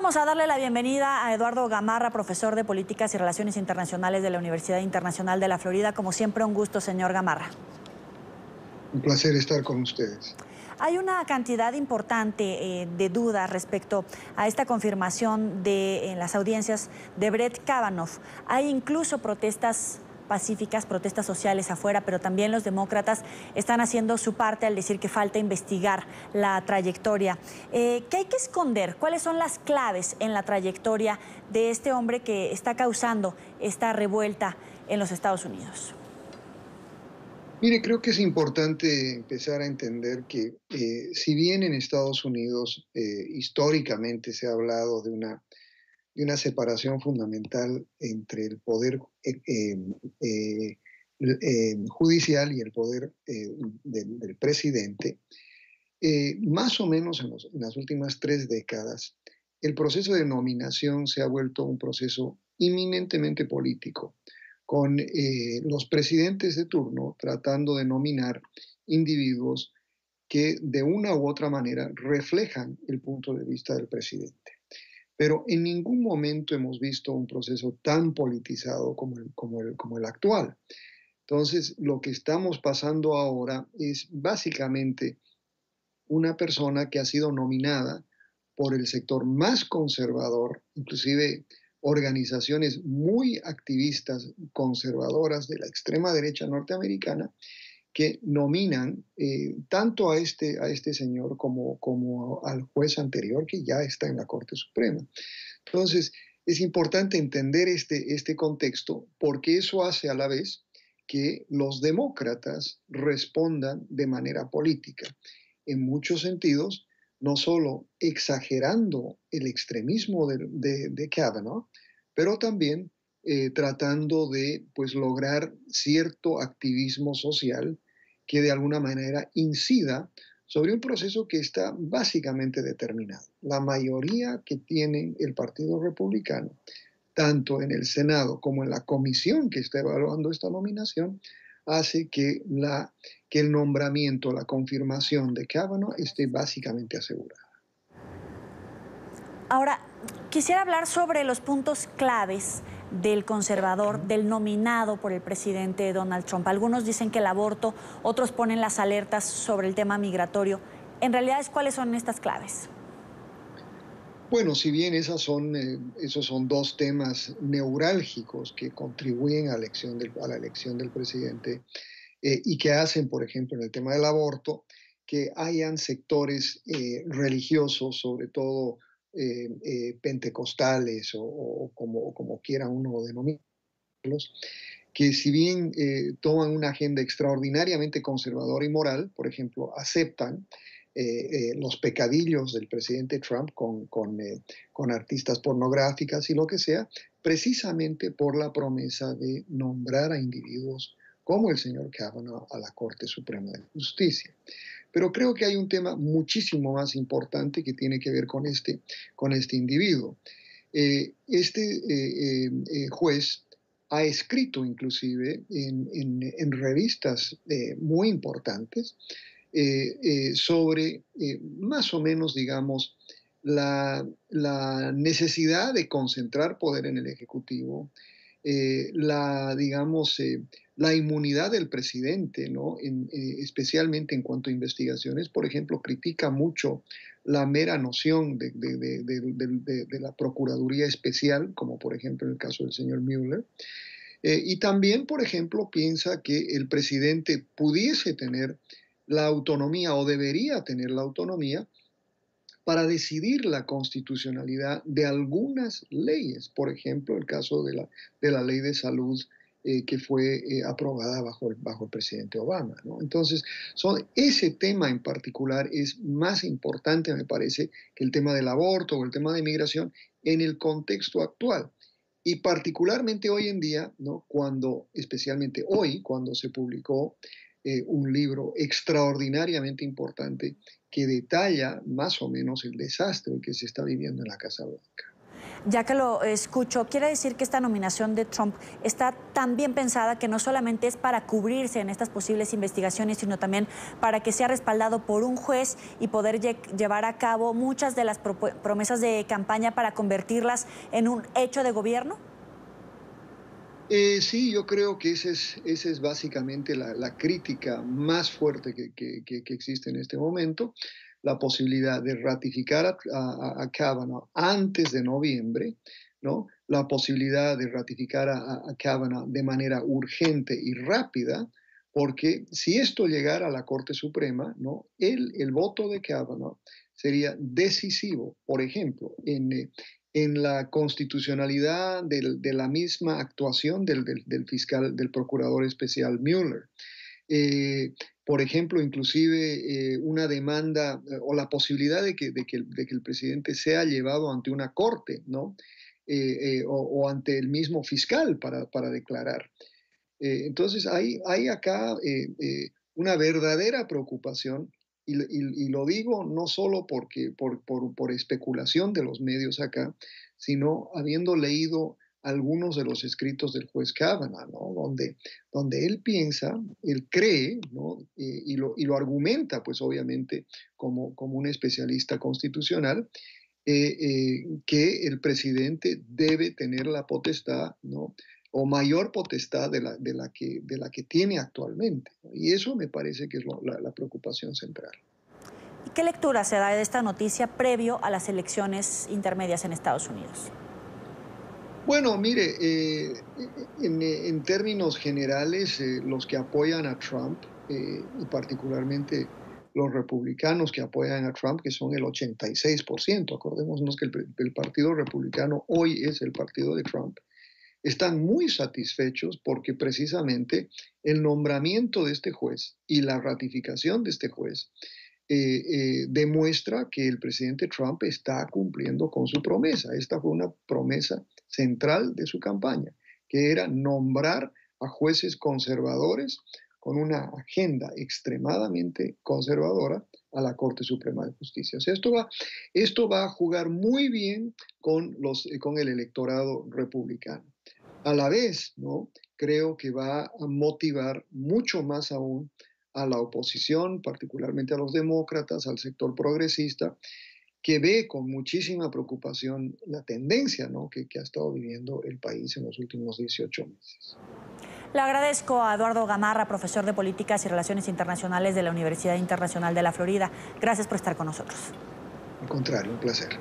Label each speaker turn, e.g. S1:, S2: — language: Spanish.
S1: Vamos a darle la bienvenida a Eduardo Gamarra, profesor de Políticas y Relaciones Internacionales de la Universidad Internacional de la Florida. Como siempre, un gusto, señor Gamarra.
S2: Un placer estar con ustedes.
S1: Hay una cantidad importante de dudas respecto a esta confirmación en las audiencias de Brett Kavanaugh. Hay incluso protestas pacíficas, protestas sociales afuera, pero también los demócratas están haciendo su parte al decir que falta investigar la trayectoria. ¿Qué hay que esconder? ¿Cuáles son las claves en la trayectoria de este hombre que está causando esta revuelta en los Estados Unidos?
S2: Mire, creo que es importante empezar a entender que si bien en Estados Unidos históricamente se ha hablado de una separación fundamental entre el poder judicial y el poder del presidente, más o menos en las últimas 3 décadas, el proceso de nominación se ha vuelto un proceso eminentemente político, con los presidentes de turno tratando de nominar individuos que de una u otra manera reflejan el punto de vista del presidente. Pero en ningún momento hemos visto un proceso tan politizado como el actual. Entonces, lo que estamos pasando ahora es básicamente una persona que ha sido nominada por el sector más conservador, inclusive organizaciones muy activistas conservadoras de la extrema derecha norteamericana, que nominan tanto a este señor como al juez anterior que ya está en la Corte Suprema. Entonces, es importante entender este contexto porque eso hace a la vez que los demócratas respondan de manera política, en muchos sentidos, no solo exagerando el extremismo de Kavanaugh, pero también tratando de pues, lograr cierto activismo social que de alguna manera incida sobre un proceso que está básicamente determinado. La mayoría que tiene el Partido Republicano, tanto en el Senado como en la comisión que está evaluando esta nominación, hace que el nombramiento, la confirmación de Kavanaugh esté básicamente asegurada.
S1: Ahora, quisiera hablar sobre los puntos claves del conservador, del nominado por el presidente Donald Trump. Algunos dicen que el aborto, otros ponen las alertas sobre el tema migratorio. En realidad, ¿cuáles son estas claves?
S2: Bueno, si bien esos son 2 temas neurálgicos que contribuyen a la elección del presidente y que hacen, por ejemplo, en el tema del aborto, que hayan sectores religiosos, sobre todo pentecostales o como quiera uno denominarlos, que si bien toman una agenda extraordinariamente conservadora y moral, por ejemplo, aceptan los pecadillos del presidente Trump con artistas pornográficas y lo que sea, precisamente por la promesa de nombrar a individuos como el señor Kavanaugh a la Corte Suprema de Justicia. Pero creo que hay un tema muchísimo más importante que tiene que ver con este individuo. Juez ha escrito inclusive en revistas muy importantes sobre más o menos, digamos, la necesidad de concentrar poder en el Ejecutivo, la inmunidad del presidente, ¿no? Especialmente en cuanto a investigaciones. Por ejemplo, critica mucho la mera noción de la Procuraduría Especial, como por ejemplo en el caso del señor Mueller. Y también, por ejemplo, piensa que el presidente pudiese tener la autonomía o debería tener la autonomía para decidir la constitucionalidad de algunas leyes, por ejemplo, el caso de la ley de salud que fue aprobada bajo el presidente Obama, ¿no? Entonces, ese tema en particular es más importante, me parece, que el tema del aborto o el tema de migración en el contexto actual. Y particularmente hoy en día, ¿no? Especialmente hoy, cuando se publicó un libro extraordinariamente importante que detalla más o menos el desastre que se está viviendo en la Casa Blanca.
S1: Ya que lo escucho, quiere decir que esta nominación de Trump está tan bien pensada que no solamente es para cubrirse en estas posibles investigaciones, sino también para que sea respaldado por un juez y poder llevar a cabo muchas de las promesas de campaña para convertirlas en un hecho de gobierno.
S2: Sí, yo creo que esa es básicamente la crítica más fuerte que existe en este momento, la posibilidad de ratificar a Kavanaugh antes de noviembre, ¿no? La posibilidad de ratificar a Kavanaugh de manera urgente y rápida, porque si esto llegara a la Corte Suprema, ¿no? El voto de Kavanaugh sería decisivo, por ejemplo, en la constitucionalidad de la misma actuación del fiscal, del procurador especial Mueller. Eh, por ejemplo, inclusive una demanda o la posibilidad de que el presidente sea llevado ante una corte, ¿no? O ante el mismo fiscal para declarar. Entonces, hay acá una verdadera preocupación y lo digo no solo por especulación de los medios acá, sino habiendo leído algunos de los escritos del juez Kavanaugh, ¿no? Donde él piensa, él cree, ¿no? Y lo argumenta, pues obviamente, como un especialista constitucional, que el presidente debe tener la potestad, ¿no? O mayor potestad de la que tiene actualmente. Y eso me parece que es la preocupación central.
S1: ¿Y qué lectura se da de esta noticia previo a las elecciones intermedias en Estados Unidos?
S2: Bueno, mire, en términos generales, los que apoyan a Trump, y particularmente los republicanos que apoyan a Trump, que son el 86%, acordémonos que el Partido Republicano hoy es el partido de Trump, están muy satisfechos porque precisamente el nombramiento de este juez y la ratificación de este juez demuestra que el presidente Trump está cumpliendo con su promesa. Esta fue una promesa central de su campaña, que era nombrar a jueces conservadores con una agenda extremadamente conservadora a la Corte Suprema de Justicia. O sea, esto va a jugar muy bien con el electorado republicano. A la vez, ¿no? Creo que va a motivar mucho más aún a la oposición, particularmente a los demócratas, al sector progresista, que ve con muchísima preocupación la tendencia, ¿no? que ha estado viviendo el país en los últimos 18 meses.
S1: Le agradezco a Eduardo Gamarra, profesor de Políticas y Relaciones Internacionales de la Universidad Internacional de la Florida. Gracias por estar con nosotros.
S2: Al contrario, un placer.